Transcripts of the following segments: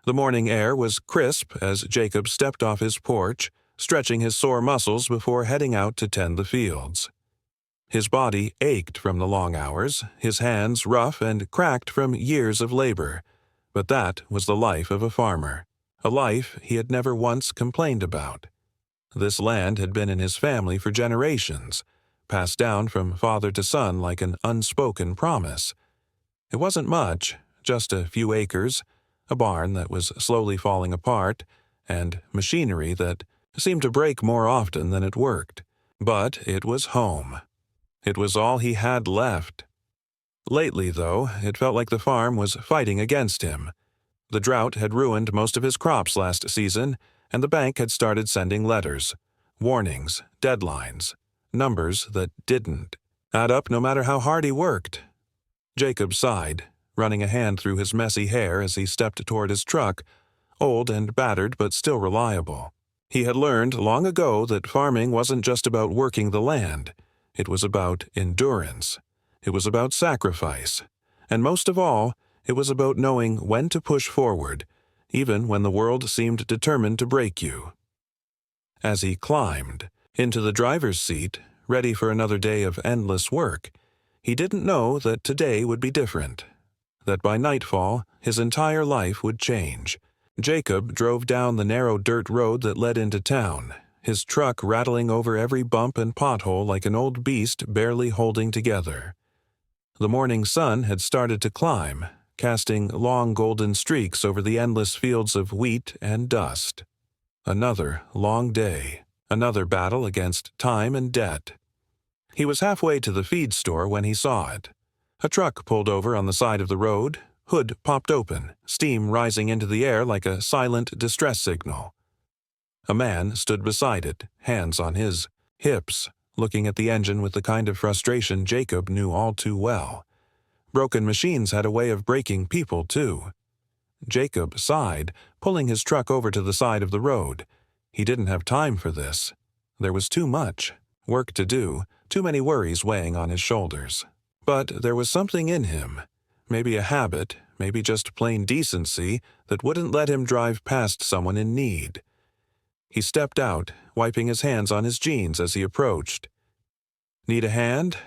The morning air was crisp as Jacob stepped off his porch, stretching his sore muscles before heading out to tend the fields. His body ached from the long hours, his hands rough and cracked from years of labor, but that was the life of a farmer, a life he had never once complained about. This land had been in his family for generations, passed down from father to son like an unspoken promise. It wasn't much, just a few acres, a barn that was slowly falling apart, and machinery that seemed to break more often than it worked. But it was home. It was all he had left. Lately, though, it felt like the farm was fighting against him. The drought had ruined most of his crops last season, and the bank had started sending letters, warnings, deadlines, numbers that didn't add up no matter how hard he worked. Jacob sighed, running a hand through his messy hair as he stepped toward his truck, old and battered but still reliable. He had learned long ago that farming wasn't just about working the land. It was about endurance. It was about sacrifice. And most of all, it was about knowing when to push forward, even when the world seemed determined to break you. As he climbed into the driver's seat, ready for another day of endless work, he didn't know that today would be different, that by nightfall his entire life would change. Jacob drove down the narrow dirt road that led into town, his truck rattling over every bump and pothole like an old beast barely holding together. The morning sun had started to climb, casting long golden streaks over the endless fields of wheat and dust. Another long day, another battle against time and debt. He was halfway to the feed store when he saw it. A truck pulled over on the side of the road, hood popped open, steam rising into the air like a silent distress signal. A man stood beside it, hands on his hips, looking at the engine with the kind of frustration Jacob knew all too well. Broken machines had a way of breaking people, too. Jacob sighed, pulling his truck over to the side of the road. He didn't have time for this. There was too much work to do, too many worries weighing on his shoulders. But there was something in him, maybe a habit, maybe just plain decency, that wouldn't let him drive past someone in need. He stepped out, wiping his hands on his jeans as he approached. "Need a hand?"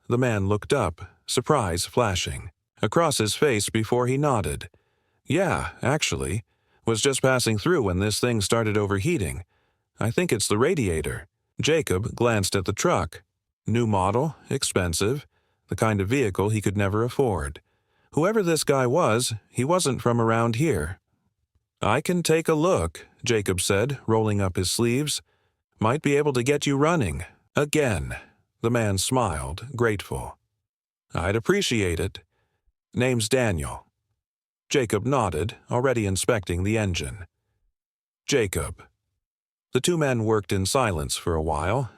The man looked up, surprise flashing across his face before he nodded. "Yeah, actually. Was just passing through when this thing started overheating. I think it's the radiator." Jacob glanced at the truck. New model, expensive, the kind of vehicle he could never afford. Whoever this guy was, he wasn't from around here. "I can take a look," Jacob said, rolling up his sleeves. "Might be able to get you running. Again." The man smiled, grateful. "I'd appreciate it. Name's Daniel." Jacob nodded, already inspecting the engine. Jacob. The two men worked in silence for a while,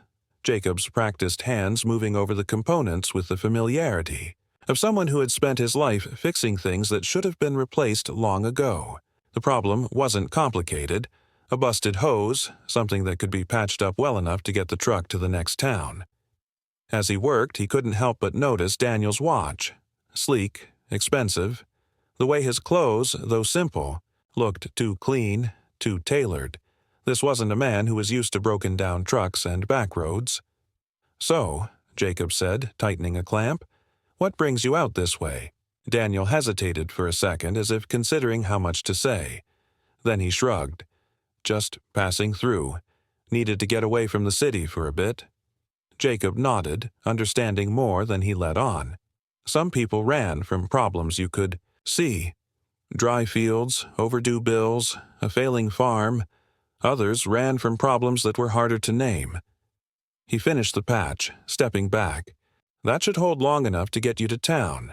Jacob's practiced hands moving over the components with the familiarity of someone who had spent his life fixing things that should have been replaced long ago. The problem wasn't complicated. A busted hose, something that could be patched up well enough to get the truck to the next town. As he worked, he couldn't help but notice Daniel's watch. Sleek, expensive. The way his clothes, though simple, looked too clean, too tailored. This wasn't a man who was used to broken-down trucks and back roads. "So," Jacob said, tightening a clamp, "what brings you out this way?" Daniel hesitated for a second as if considering how much to say. Then he shrugged. "Just passing through. Needed to get away from the city for a bit." Jacob nodded, understanding more than he let on. Some people ran from problems you could see. Dry fields, overdue bills, a failing farm. Others ran from problems that were harder to name. He finished the patch, stepping back. "That should hold long enough to get you to town.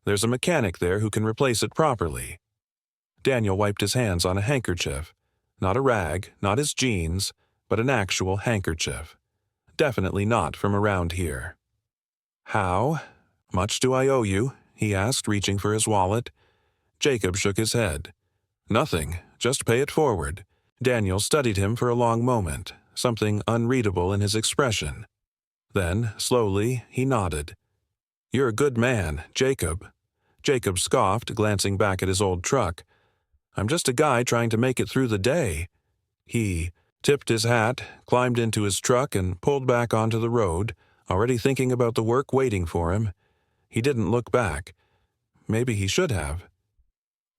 There's a mechanic there who can replace it properly." Daniel wiped his hands on a handkerchief. Not a rag, not his jeans, but an actual handkerchief. Definitely not from around here. "How much do I owe you?" he asked, reaching for his wallet. Jacob shook his head. "Nothing, just pay it forward." Daniel studied him for a long moment, something unreadable in his expression. Then, slowly, he nodded. "You're a good man, Jacob." Jacob scoffed, glancing back at his old truck. I'm just a guy trying to make it through the day." He tipped his hat, climbed into his truck, and pulled back onto the road, already thinking about the work waiting for him. He didn't look back. Maybe he should have.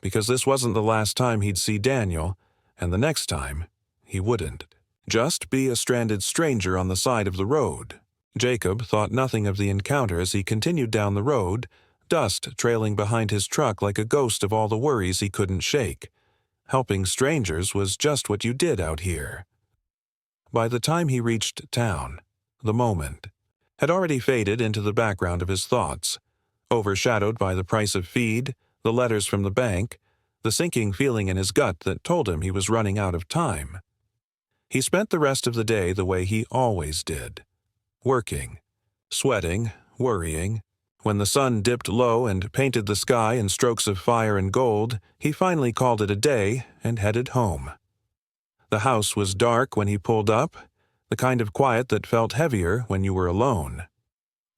Because this wasn't the last time he'd see Daniel, and the next time, he wouldn't. Just be a stranded stranger on the side of the road. Jacob thought nothing of the encounter as he continued down the road, dust trailing behind his truck like a ghost of all the worries he couldn't shake. Helping strangers was just what you did out here. By the time he reached town, the moment had already faded into the background of his thoughts, overshadowed by the price of feed, the letters from the bank, the sinking feeling in his gut that told him he was running out of time. He spent the rest of the day the way he always did, working, sweating, worrying. When the sun dipped low and painted the sky in strokes of fire and gold, he finally called it a day and headed home. The house was dark when he pulled up, the kind of quiet that felt heavier when you were alone.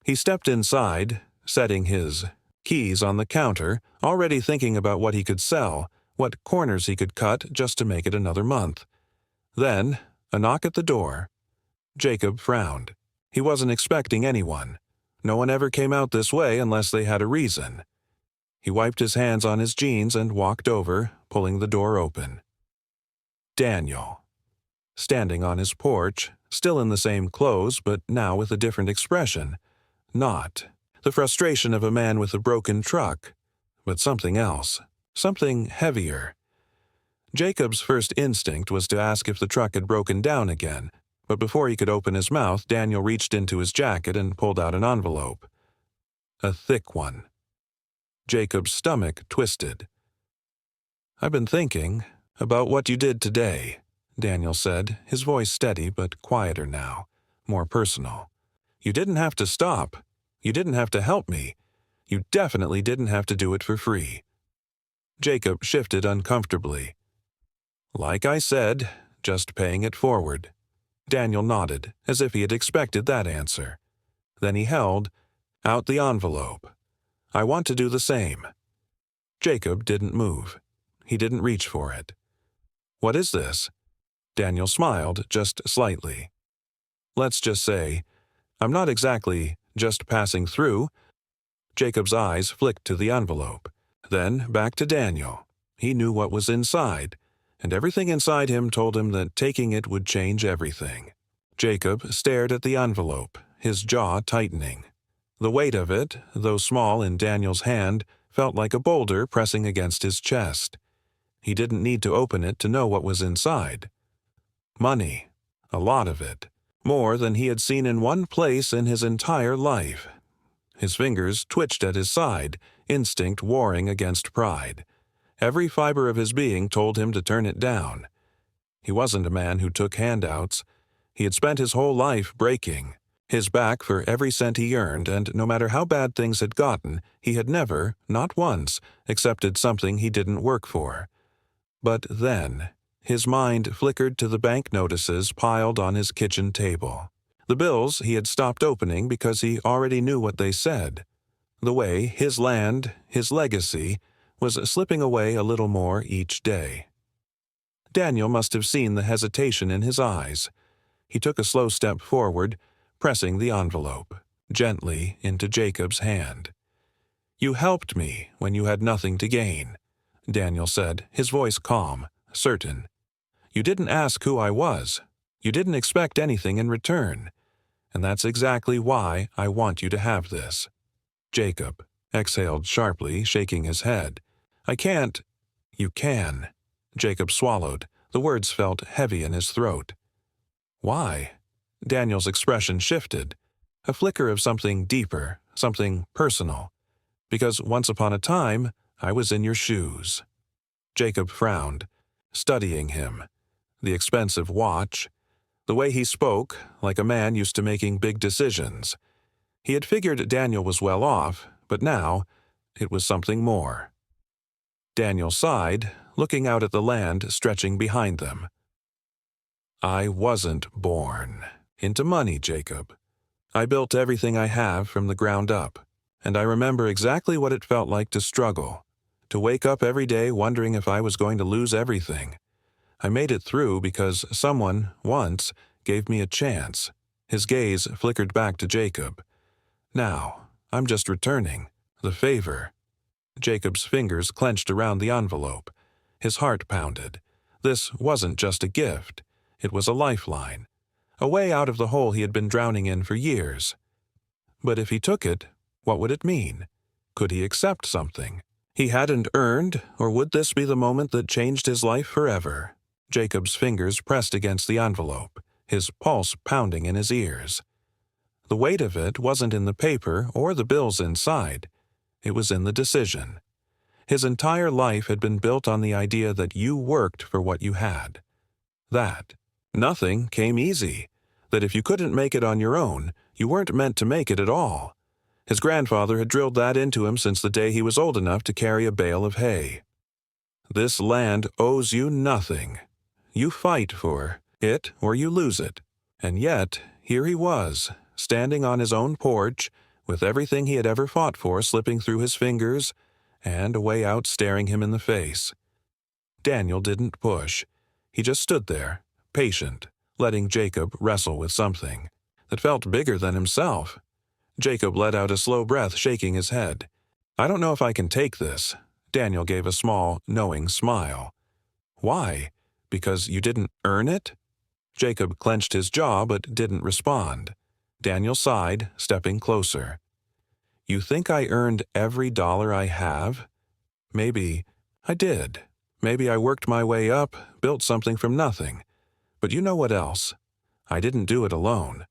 He stepped inside, setting his keys on the counter, already thinking about what he could sell, what corners he could cut just to make it another month. Then, a knock at the door. Jacob frowned. He wasn't expecting anyone. No one ever came out this way unless they had a reason. He wiped his hands on his jeans and walked over, pulling the door open. Daniel. Standing on his porch, still in the same clothes, but now with a different expression. Not the frustration of a man with a broken truck, but something else, something heavier. Jacob's first instinct was to ask if the truck had broken down again, but before he could open his mouth, Daniel reached into his jacket and pulled out an envelope. A thick one. Jacob's stomach twisted. "I've been thinking about what you did today," Daniel said, his voice steady but quieter now, more personal. "You didn't have to stop. You didn't have to help me. You definitely didn't have to do it for free." Jacob shifted uncomfortably. "Like I said, just paying it forward." Daniel nodded, as if he had expected that answer. Then he held out the envelope. "I want to do the same." Jacob didn't move. He didn't reach for it. "What is this?" Daniel smiled just slightly. "Let's just say, I'm not exactly just passing through." Jacob's eyes flicked to the envelope, then back to Daniel. He knew what was inside, and everything inside him told him that taking it would change everything. Jacob stared at the envelope, his jaw tightening. The weight of it, though small in Daniel's hand, felt like a boulder pressing against his chest. He didn't need to open it to know what was inside. Money. A lot of it. More than he had seen in one place in his entire life. His fingers twitched at his side, instinct warring against pride. Every fiber of his being told him to turn it down. He wasn't a man who took handouts. He had spent his whole life breaking, his back for every cent he earned, and no matter how bad things had gotten, he had never, not once, accepted something he didn't work for. But then, his mind flickered to the bank notices piled on his kitchen table. The bills he had stopped opening because he already knew what they said. The way his land, his legacy, was slipping away a little more each day. Daniel must have seen the hesitation in his eyes. He took a slow step forward, pressing the envelope gently into Jacob's hand. "You helped me when you had nothing to gain," Daniel said, his voice calm, certain. "You didn't ask who I was. You didn't expect anything in return. And that's exactly why I want you to have this." Jacob exhaled sharply, shaking his head. "I can't." "You can." Jacob swallowed. The words felt heavy in his throat. "Why?" Daniel's expression shifted. A flicker of something deeper, something personal. "Because once upon a time, I was in your shoes." Jacob frowned, studying him. The expensive watch. The way he spoke, like a man used to making big decisions. He had figured Daniel was well off, but now it was something more. Daniel sighed, looking out at the land stretching behind them. "I wasn't born into money, Jacob. I built everything I have from the ground up, and I remember exactly what it felt like to struggle, to wake up every day wondering if I was going to lose everything. I made it through because someone, once, gave me a chance." His gaze flickered back to Jacob. "Now, I'm just returning the favor." Jacob's fingers clenched around the envelope. His heart pounded. This wasn't just a gift. It was a lifeline. A way out of the hole he had been drowning in for years. But if he took it, what would it mean? Could he accept something he hadn't earned, or would this be the moment that changed his life forever? Jacob's fingers pressed against the envelope, his pulse pounding in his ears. The weight of it wasn't in the paper or the bills inside. It was in the decision. His entire life had been built on the idea that you worked for what you had. That nothing came easy. That if you couldn't make it on your own, you weren't meant to make it at all. His grandfather had drilled that into him since the day he was old enough to carry a bale of hay. This land owes you nothing. You fight for it or you lose it. And yet, here he was, standing on his own porch, with everything he had ever fought for slipping through his fingers, and a way out staring him in the face. Daniel didn't push. He just stood there, patient, letting Jacob wrestle with something that felt bigger than himself. Jacob let out a slow breath, shaking his head. "I don't know if I can take this." Daniel gave a small, knowing smile. "Why? Because you didn't earn it?" Jacob clenched his jaw but didn't respond. Daniel sighed, stepping closer. "You think I earned every dollar I have? Maybe I did. Maybe I worked my way up, built something from nothing. But you know what else? I didn't do it alone.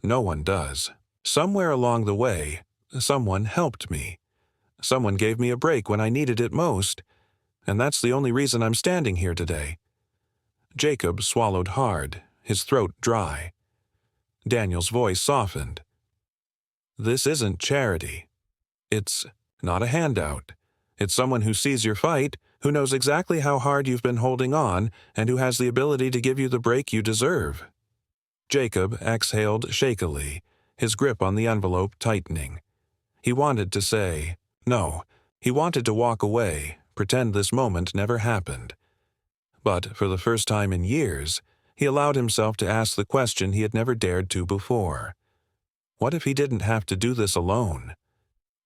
No one does. Somewhere along the way, someone helped me. Someone gave me a break when I needed it most, and that's the only reason I'm standing here today." Jacob swallowed hard, his throat dry. Daniel's voice softened. "This isn't charity. It's not a handout. It's someone who sees your fight, who knows exactly how hard you've been holding on, and who has the ability to give you the break you deserve." Jacob exhaled shakily, his grip on the envelope tightening. He wanted to say no. He wanted to walk away, pretend this moment never happened. But for the first time in years, he allowed himself to ask the question he had never dared to before. What if he didn't have to do this alone?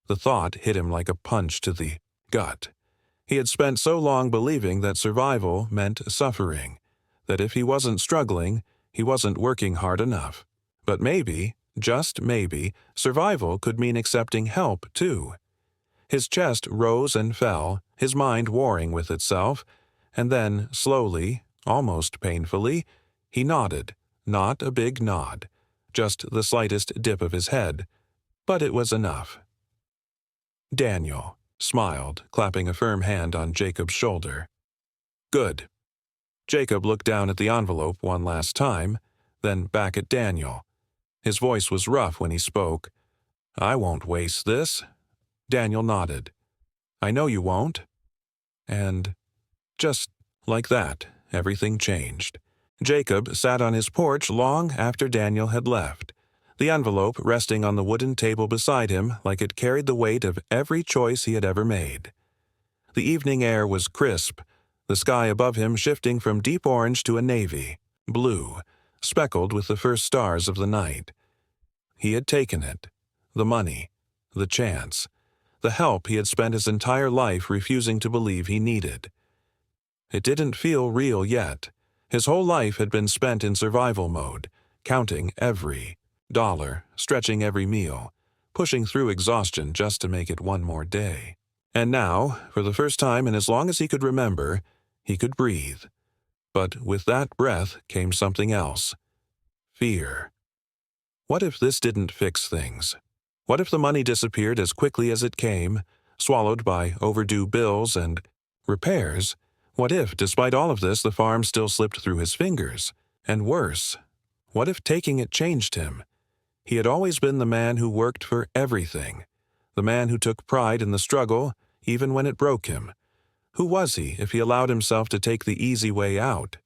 The thought hit him like a punch to the gut. He had spent so long believing that survival meant suffering, that if he wasn't struggling, he wasn't working hard enough. But maybe, just maybe, survival could mean accepting help, too. His chest rose and fell, his mind warring with itself, and then, slowly, almost painfully, he nodded. Not a big nod, just the slightest dip of his head, but it was enough. Daniel smiled, clapping a firm hand on Jacob's shoulder. "Good." Jacob looked down at the envelope one last time, then back at Daniel. His voice was rough when he spoke. "I won't waste this." Daniel nodded. "I know you won't." And just like that, everything changed. Jacob sat on his porch long after Daniel had left, the envelope resting on the wooden table beside him like it carried the weight of every choice he had ever made. The evening air was crisp, the sky above him shifting from deep orange to a navy, blue, speckled with the first stars of the night. He had taken it. The money, the chance, the help he had spent his entire life refusing to believe he needed. It didn't feel real yet. His whole life had been spent in survival mode, counting every dollar, stretching every meal, pushing through exhaustion just to make it one more day. And now, for the first time in as long as he could remember, he could breathe. But with that breath came something else. Fear. What if this didn't fix things? What if the money disappeared as quickly as it came, swallowed by overdue bills and repairs? What if, despite all of this, the farm still slipped through his fingers? And worse, what if taking it changed him? He had always been the man who worked for everything, the man who took pride in the struggle, even when it broke him. Who was he if he allowed himself to take the easy way out?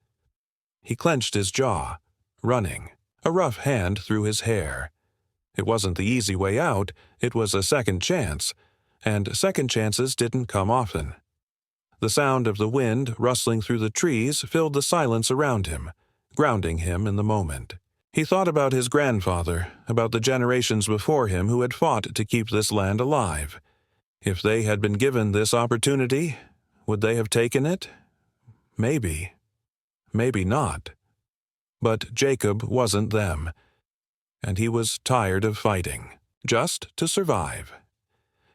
He clenched his jaw, running, a rough hand through his hair. It wasn't the easy way out, it was a second chance, and second chances didn't come often. The sound of the wind rustling through the trees filled the silence around him, grounding him in the moment. He thought about his grandfather, about the generations before him who had fought to keep this land alive. If they had been given this opportunity, would they have taken it? Maybe. Maybe not. But Jacob wasn't them, and he was tired of fighting, just to survive.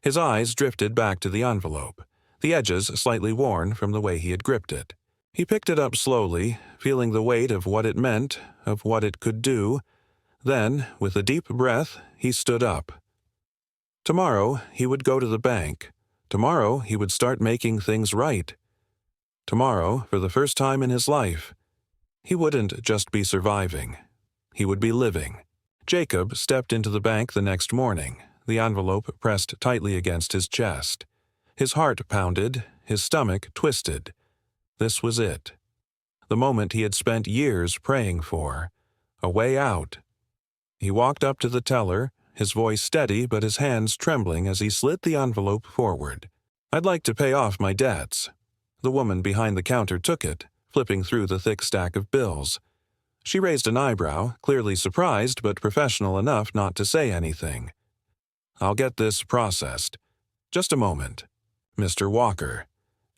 His eyes drifted back to the envelope, the edges slightly worn from the way he had gripped it. He picked it up slowly, feeling the weight of what it meant, of what it could do. Then, with a deep breath, he stood up. Tomorrow, he would go to the bank. Tomorrow, he would start making things right. Tomorrow, for the first time in his life, he wouldn't just be surviving. He would be living. Jacob stepped into the bank the next morning, the envelope pressed tightly against his chest. His heart pounded, his stomach twisted. This was it. The moment he had spent years praying for. A way out. He walked up to the teller, his voice steady but his hands trembling as he slid the envelope forward. "I'd like to pay off my debts." The woman behind the counter took it, flipping through the thick stack of bills. She raised an eyebrow, clearly surprised but professional enough not to say anything. "I'll get this processed. Just a moment. Mr. Walker."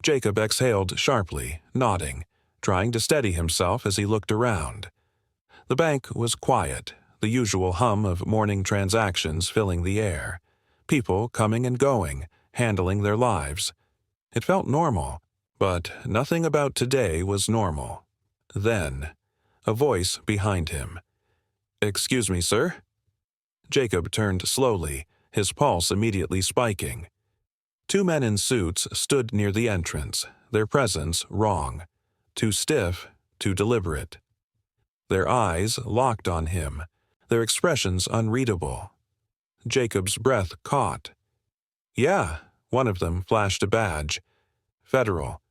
Jacob exhaled sharply, nodding, trying to steady himself as he looked around. The bank was quiet, the usual hum of morning transactions filling the air. People coming and going, handling their lives. It felt normal, but nothing about today was normal. Then, a voice behind him. "Excuse me, sir?" Jacob turned slowly, his pulse immediately spiking. Two men in suits stood near the entrance, their presence wrong. Too stiff, too deliberate. Their eyes locked on him, their expressions unreadable. Jacob's breath caught. "Yeah," one of them flashed a badge. "Federal.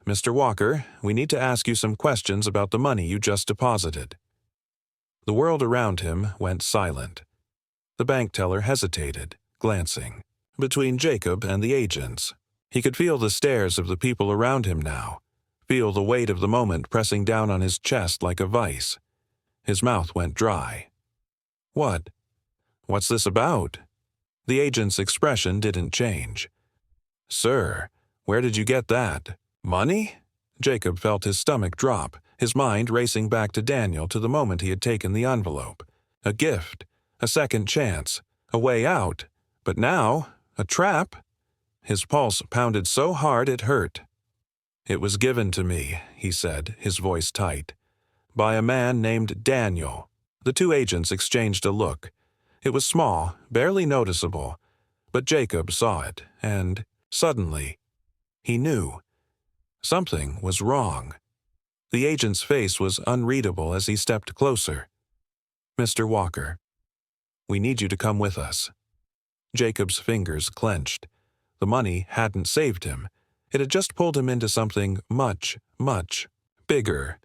Mr. Walker, we need to ask you some questions about the money you just deposited." The world around him went silent. The bank teller hesitated, glancing between Jacob and the agents. He could feel the stares of the people around him now, feel the weight of the moment pressing down on his chest like a vice. His mouth went dry. "What? What's this about?" The agent's expression didn't change. "Sir, where did you get that? Money?" Jacob felt his stomach drop, his mind racing back to Daniel, to the moment he had taken the envelope. A gift, a second chance, a way out. But now, a trap? His pulse pounded so hard it hurt. "It was given to me," he said, his voice tight, "by a man named Daniel." The two agents exchanged a look. It was small, barely noticeable, but Jacob saw it, and, suddenly, he knew. Something was wrong. The agent's face was unreadable as he stepped closer. "Mr. Walker, we need you to come with us." Jacob's fingers clenched. The money hadn't saved him. It had just pulled him into something much, much bigger.